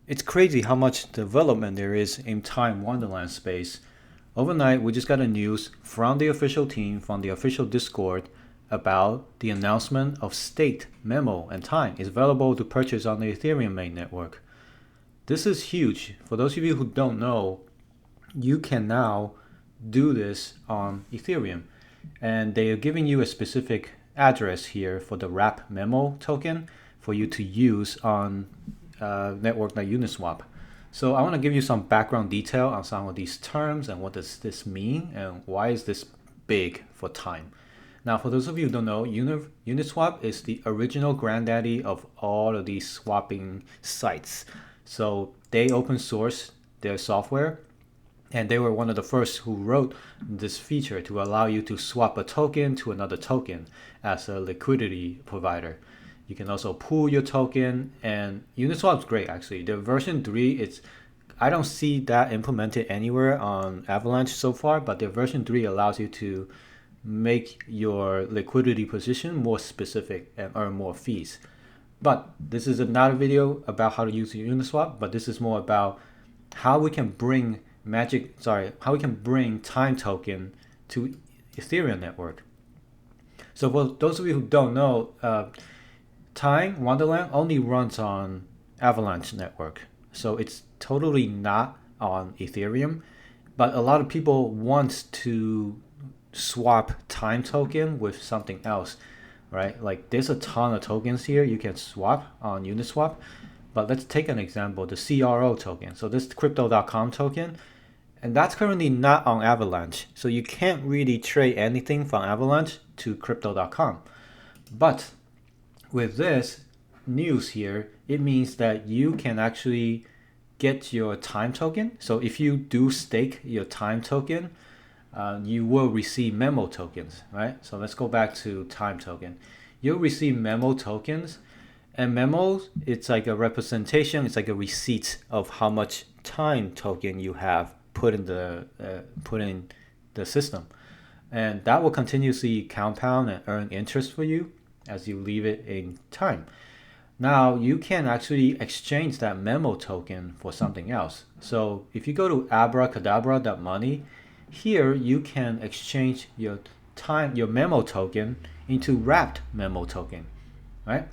It's crazy how much development there is in Time Wonderland space. Overnight, we just got a news from the official team, from the official Discord, about the announcement of state, memo, and time is available to purchase on the Ethereum main network. This is huge. For those of you who don't know, you can now do this on Ethereum. And they are giving you a specific address here for the wrap memo token for you to use on network like Uniswap. So I want to give you some background detail on some of these terms and what does this mean and why is this big for time. Now, for those of you who don't know, Uniswap is the original granddaddy of all of these swapping sites. So they open source their software, and they were one of the first who wrote this feature to allow you to swap a token to another token as a liquidity provider. You can also pool your token, and Uniswap is great actually. The version 3, I don't see that implemented anywhere on Avalanche so far, but the version 3 allows you to make your liquidity position more specific and earn more fees. But this is not a video about how to use Uniswap, but this is more about how we can bring how we can bring time token to Ethereum network. So for those of you who don't know, Time Wonderland only runs on Avalanche network, so it's totally not on Ethereum. But a lot of people want to swap time token with something else, right? Like there's a ton of tokens here you can swap on Uniswap. But let's take an example, the CRO token. So this crypto.com token, and that's currently not on Avalanche. So you can't really trade anything from Avalanche to crypto.com. But with this news here, it means that you can actually get your time token. So if you do stake your time token, you will receive memo tokens, right? So let's go back to time token. You'll receive memo tokens, and memos, it's like a representation, it's like a receipt of how much time token you have put in the system. And that will continuously compound and earn interest for you as you leave it in time. Now you can actually exchange that memo token for something else. So if you go to abracadabra.money, here you can exchange your memo token into wrapped memo token, right?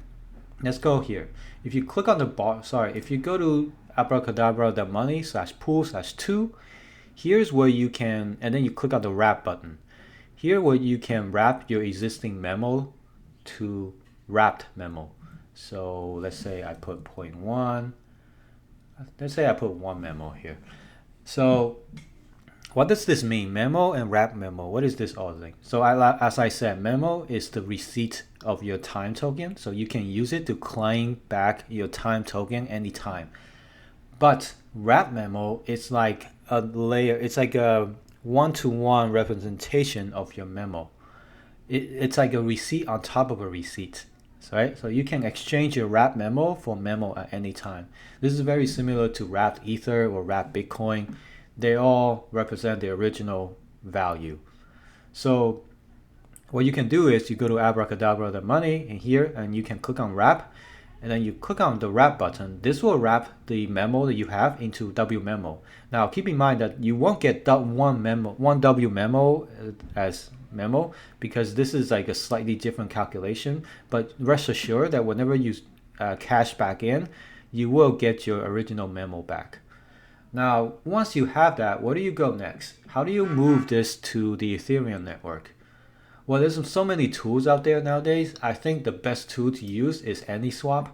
Let's go here. If you click on if you go to abracadabra.money/pool/2, here's where you can, and then you click on the wrap button. Here where you can wrap your existing memo to wrapped memo. So let's say I put 0.1. Let's say I put 1 memo here. So what does this mean? Memo and wrap memo. What is this all thing? So as I said, memo is the receipt of your time token. So you can use it to claim back your time token anytime. But wrap memo is like a layer. It's like a one-to-one representation of your memo. It's like a receipt on top of a receipt. Right? So you can exchange your wrap memo for memo at any time. This is very similar to wrapped Ether or wrapped Bitcoin. They all represent the original value. So what you can do is you go to abracadabra.money in here, and you can click on wrap, and then you click on the wrap button. This will wrap the memo that you have into W memo. Now keep in mind that you won't get one W memo as memo, because this is like a slightly different calculation. But rest assured that whenever you cash back in, you will get your original memo back. Now, once you have that, where do you go next? How do you move this to the Ethereum network? Well, there's so many tools out there nowadays. I think the best tool to use is AnySwap.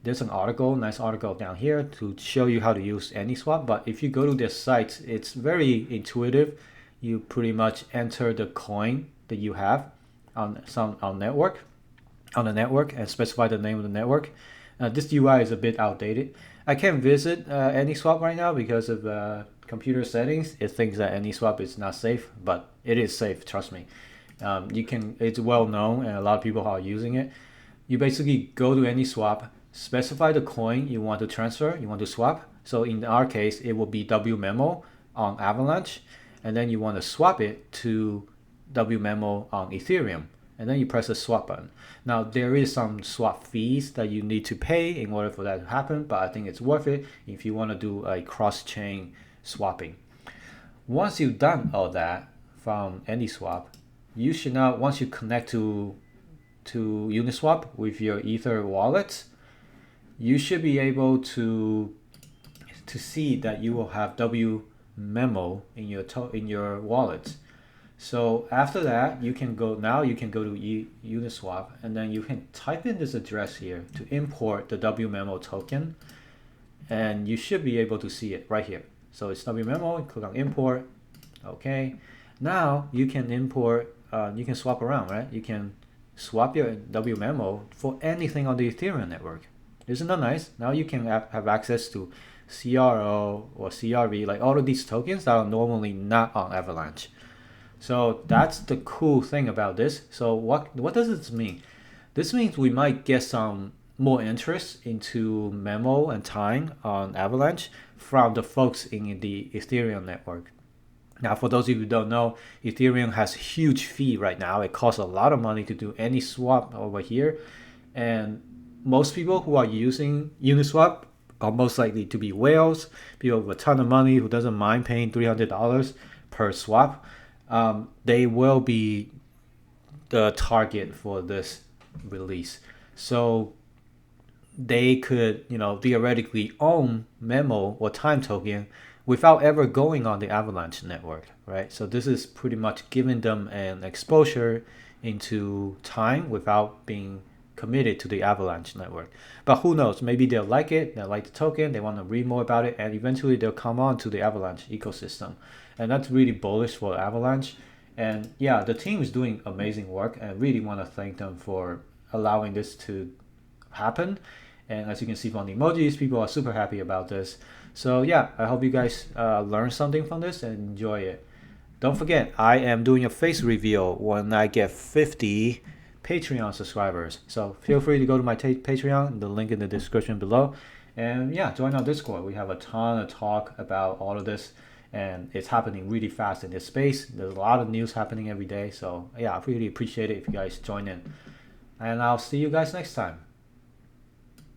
There's an nice article down here to show you how to use AnySwap. But if you go to their site, it's very intuitive. You pretty much enter the coin that you have on the network, and specify the name of the network. This UI is a bit outdated. I can't visit AnySwap right now because of computer settings. It thinks that AnySwap is not safe, but it is safe. Trust me. It's well known, and a lot of people are using it. You basically go to AnySwap, specify the coin you want to transfer, you want to swap. So in our case, it will be W memo on Avalanche, and then you want to swap it to W memo on Ethereum. and then you press the swap button. Now there is some swap fees that you need to pay in order for that to happen, but I think it's worth it if you want to do a cross-chain swapping. Once you've done all that from AnySwap, you should now, once you connect to Uniswap with your Ether wallet, you should be able to see that you will have W memo in your wallet. So after that, you can go to Uniswap, and then you can type in this address here to import the W memo token, and you should be able to see it right here. So it's W memo, click on import. Okay, now you can import, you can swap around, right? You can swap your W memo for anything on the Ethereum network. Isn't that nice? Now you can have access to CRO or CRV, like all of these tokens that are normally not on Avalanche. So that's the cool thing about this. So what does this mean? This means we might get some more interest into memo and time on Avalanche from the folks in the Ethereum network. Now, for those of you who don't know, Ethereum has a huge fee right now. It costs a lot of money to do any swap over here. And most people who are using Uniswap are most likely to be whales, people with a ton of money who doesn't mind paying $300 per swap. They will be the target for this release. So they could, theoretically own memo or time token without ever going on the Avalanche network, right? So this is pretty much giving them an exposure into time without being committed to the Avalanche network. But who knows, maybe they'll like it, they'll like the token, they want to read more about it, and eventually they'll come on to the Avalanche ecosystem. And that's really bullish for Avalanche. And yeah, the team is doing amazing work, and I really want to thank them for allowing this to happen. And as you can see from the emojis, people are super happy about this. So yeah, I hope you guys learn something from this and enjoy it. Don't forget, I am doing a face reveal when I get 50 Patreon subscribers. So feel free to go to my Patreon, the link in the description below. And yeah, join our Discord. We have a ton of talk about all of this, and it's happening really fast in this space. There's a lot of news happening every day. So yeah, I really appreciate it if you guys join in. And I'll see you guys next time.